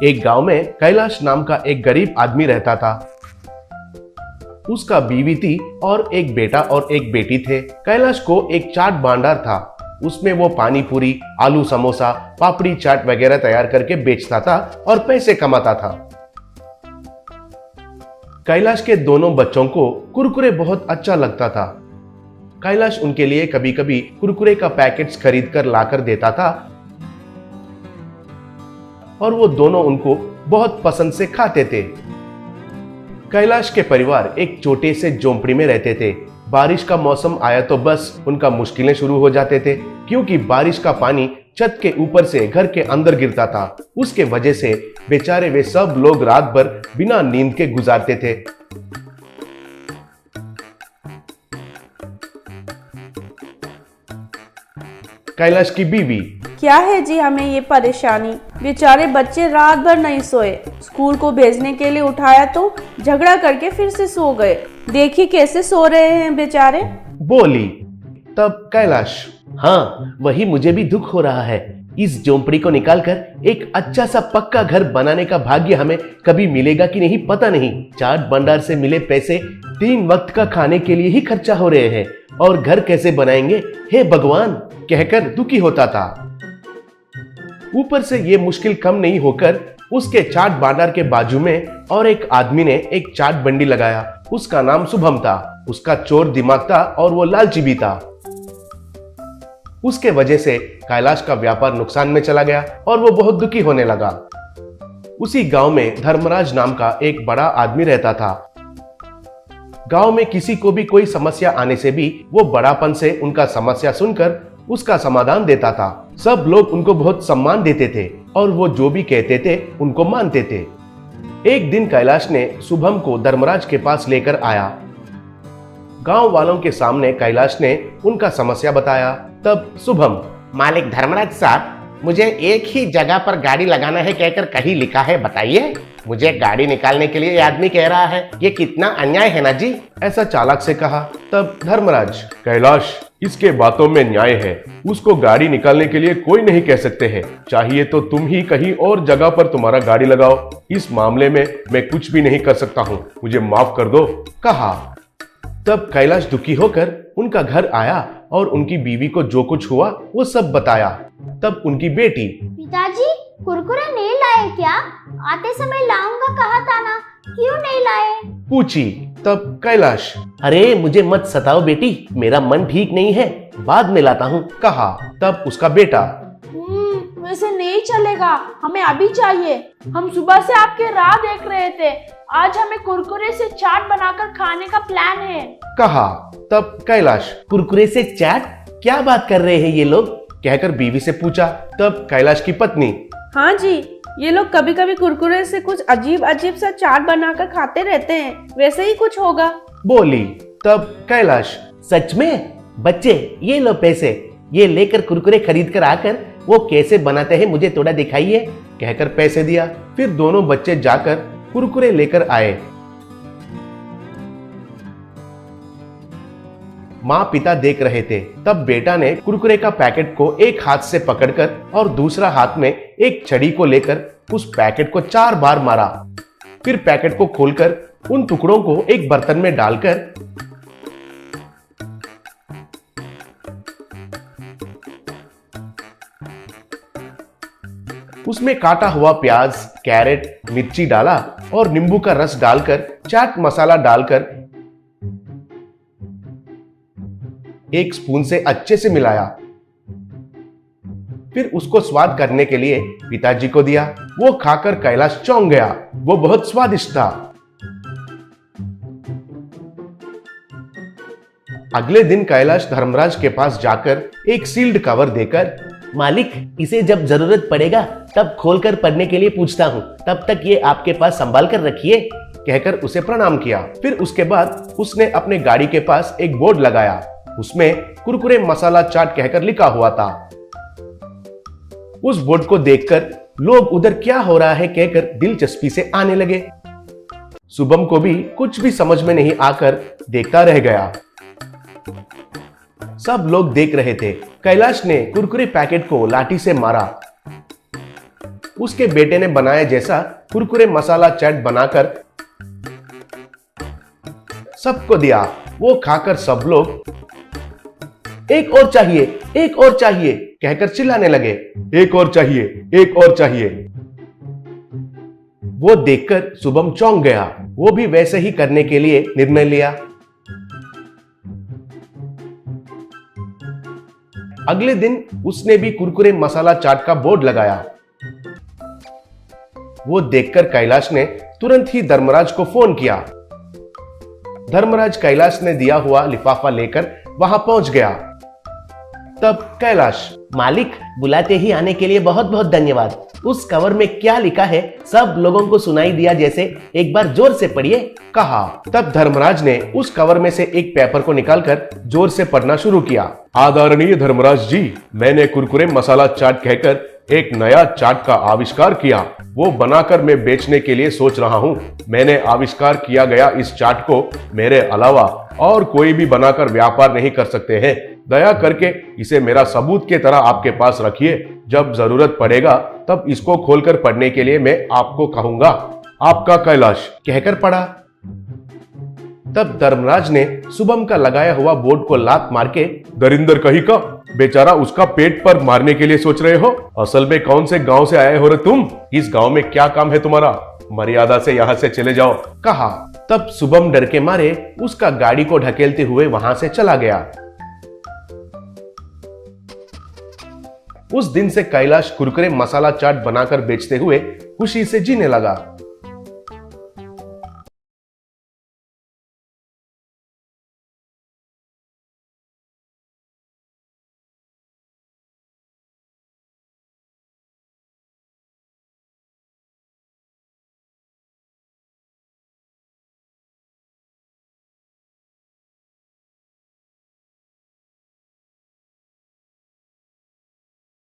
एक गांव में कैलाश नाम का एक गरीब आदमी रहता था। उसका बीवी थी और एक बेटा और एक बेटी थे। कैलाश को एक चाट भंडार था। उसमें वो पानी पूरी, आलू समोसा, पापड़ी चाट वगैरह तैयार करके बेचता था और पैसे कमाता था। कैलाश के दोनों बच्चों को कुरकुरे बहुत अच्छा लगता था। कैलाश उनके लिए कभी कभी कुरकुरे का पैकेट्स खरीद कर लाकर देता था और वो दोनों उनको बहुत पसंद से खाते थे। कैलाश के परिवार एक छोटे से झोंपड़ी में रहते थे। बारिश का मौसम आया तो बस उनका मुश्किलें शुरू हो जाते थे, क्योंकि बारिश का पानी छत के ऊपर से घर के अंदर गिरता था। उसके वजह से बेचारे वे सब लोग रात भर बिना नींद के गुजारते थे। कैलाश की बीवी, क्या है जी हमें ये परेशानी, बेचारे बच्चे रात भर नहीं सोए। स्कूल को भेजने के लिए उठाया तो झगड़ा करके फिर से सो गए। देखिए कैसे सो रहे हैं बेचारे, बोली। तब कैलाश, हाँ वही मुझे भी दुख हो रहा है। इस झोंपड़ी को निकालकर एक अच्छा सा पक्का घर बनाने का भाग्य हमें कभी मिलेगा कि नहीं पता नहीं। चाट भंडार से मिले पैसे 3 वक्त का खाने के लिए ही खर्चा हो रहे हैं और घर कैसे बनाएंगे, हे भगवान, कहकर दुखी होता था। ऊपर से ये मुश्किल कम नहीं होकर उसके चाट भंडार के बाजू में और एक आदमी ने एक चाट बंडी लगाया। उसका नाम शुभम था। उसका चोर दिमाग था और वो लालची भी था। उसके वजह से कैलाश का व्यापार नुकसान में चला गया और वो बहुत दुखी होने लगा। उसी गांव में धर्मराज नाम का एक बड़ा आदमी रहता था। गांव में किसी को भी कोई समस्या आने से भी वो बड़ापन से उनका समस्या सुनकर उसका समाधान देता था। सब लोग उनको बहुत सम्मान देते थे और वो जो भी कहते थे उनको मानते थे। एक दिन कैलाश ने शुभम को धर्मराज के पास लेकर आया। गांव वालों के सामने कैलाश ने उनका समस्या बताया। तब शुभम, मालिक धर्मराज साहब, मुझे एक ही जगह पर गाड़ी लगाना है कहकर कहीं लिखा है, बताइए। मुझे गाड़ी निकालने के लिए ये आदमी कह रहा है, ये कितना अन्याय है ना जी। ऐसा चालाक से कहा। तब धर्मराज, कैलाश, इसके बातों में न्याय है। उसको गाड़ी निकालने के लिए कोई नहीं कह सकते हैं। चाहिए तो तुम ही कहीं और जगह पर तुम्हारा गाड़ी लगाओ। इस मामले में मैं कुछ भी नहीं कर सकता हूँ, मुझे माफ कर दो, कहा। तब कैलाश दुखी होकर उनका घर आया और उनकी बीवी को जो कुछ हुआ वो सब बताया। तब उनकी बेटी, पिताजी कुरकुरे नहीं लाए क्या? आते समय लाऊंगा कहा था ना, क्यों नहीं लाए? पूछी। तब कैलाश, अरे मुझे मत सताओ बेटी, मेरा मन ठीक नहीं है, बाद में लाता हूँ, कहा। तब उसका बेटा, वैसे नहीं चलेगा, हमें अभी चाहिए। हम सुबह से आपके राह देख रहे थे। आज हमें कुरकुरे से चाट बनाकर खाने का प्लान है, कहा। तब कैलाश, कुरकुरे से चाट, क्या बात कर रहे हैं ये लोग, कहकर बीवी से पूछा। तब कैलाश की पत्नी, हाँ जी, ये लोग कभी कभी कुरकुरे से कुछ अजीब अजीब सा चाट बनाकर खाते रहते हैं, वैसे ही कुछ होगा, बोली। तब कैलाश, सच में? बच्चे ये लो पैसे, ये लेकर कुरकुरे खरीद कर आकर वो कैसे बनाते हैं मुझे थोड़ा दिखाइए, कहकर पैसे दिया। फिर दोनों बच्चे जाकर कुरकुरे लेकर आए। माँ पिता देख रहे थे। तब बेटा ने कुरकुरे का पैकेट को एक हाथ से पकड़कर और दूसरा हाथ में एक छड़ी को लेकर उस पैकेट को 4 बार मारा। फिर पैकेट को खोलकर उन टुकड़ों को एक बर्तन में डालकर उसमें काटा हुआ प्याज, कैरेट, मिर्ची डाला और नींबू का रस डालकर चाट मसाला डालकर 1 स्पून से अच्छे से मिलाया। फिर उसको स्वाद करने के लिए पिताजी को दिया। वो खाकर कैलाश चौंक गया, वो बहुत स्वादिष्ट था। अगले दिन कैलाश धर्मराज के पास जाकर एक सील्ड कवर देकर, मालिक इसे जब जरूरत पड़ेगा तब खोलकर पढ़ने के लिए पूछता हूँ, तब तक ये आपके पास संभाल कर रखिए, कहकर उसे प्रणाम किया। फिर उसके बाद उसने अपने गाड़ी के पास एक बोर्ड लगाया। उसमें कुरकुरे मसाला चाट कहकर लिखा हुआ था। उस बोर्ड को देखकर लोग उधर क्या हो रहा है कहकर दिलचस्पी से आने लगे। शुभम को भी कुछ भी समझ में नहीं आकर देखता रह गया। सब लोग देख रहे थे। कैलाश ने कुरकुरे पैकेट को लाठी से मारा। उसके बेटे ने बनाए जैसा कुरकुरे मसाला चाट बनाकर सबको दिया। वो खाकर सब लोग एक और चाहिए, एक और चाहिए कहकर चिल्लाने लगे। एक और चाहिए, एक और चाहिए। वो देखकर शुभम चौंक गया। वो भी वैसे ही करने के लिए निर्णय लिया। अगले दिन उसने भी कुरकुरे मसाला चाट का बोर्ड लगाया। वो देखकर कैलाश ने तुरंत ही धर्मराज को फोन किया। धर्मराज कैलाश ने दिया हुआ लिफाफा लेकर वहां पहुंच गया। तब कैलाश, मालिक, बुलाते ही आने के लिए बहुत बहुत धन्यवाद। उस कवर में क्या लिखा है सब लोगों को सुनाई दिया जैसे, एक बार जोर से पढ़िए, कहा। तब धर्मराज ने उस कवर में से एक पेपर को निकालकर जोर से पढ़ना शुरू किया। आदरणीय धर्मराज जी, मैंने कुरकुरे मसाला चाट कहकर एक नया चाट का आविष्कार किया। वो बनाकर मैं बेचने के लिए सोच रहा हूँ। मैंने आविष्कार किया गया इस चाट को मेरे अलावा और कोई भी बनाकर व्यापार नहीं कर सकते हैं। दया करके इसे मेरा सबूत के तरह आपके पास रखिए। जब जरूरत पड़ेगा तब इसको खोलकर पढ़ने के लिए मैं आपको कहूंगा। आपका कैलाश कहकर पढ़ा। तब धर्मराज ने शुभम का लगाया हुआ बोर्ड को लात मार के, दरिंदर कहीं का बेचारा, उसका पेट पर मारने के लिए सोच रहे हो? असल में कौन से गांव से आए हो रे तुम? इस गांव में क्या काम है तुम्हारा? मर्यादा से यहाँ से चले जाओ, कहा। तब शुभम डर के मारे उसका गाड़ी को ढकेलते हुए वहां से चला गया। उस दिन से कैलाश कुरकुरे मसाला चाट बनाकर बेचते हुए खुशी से जीने लगा।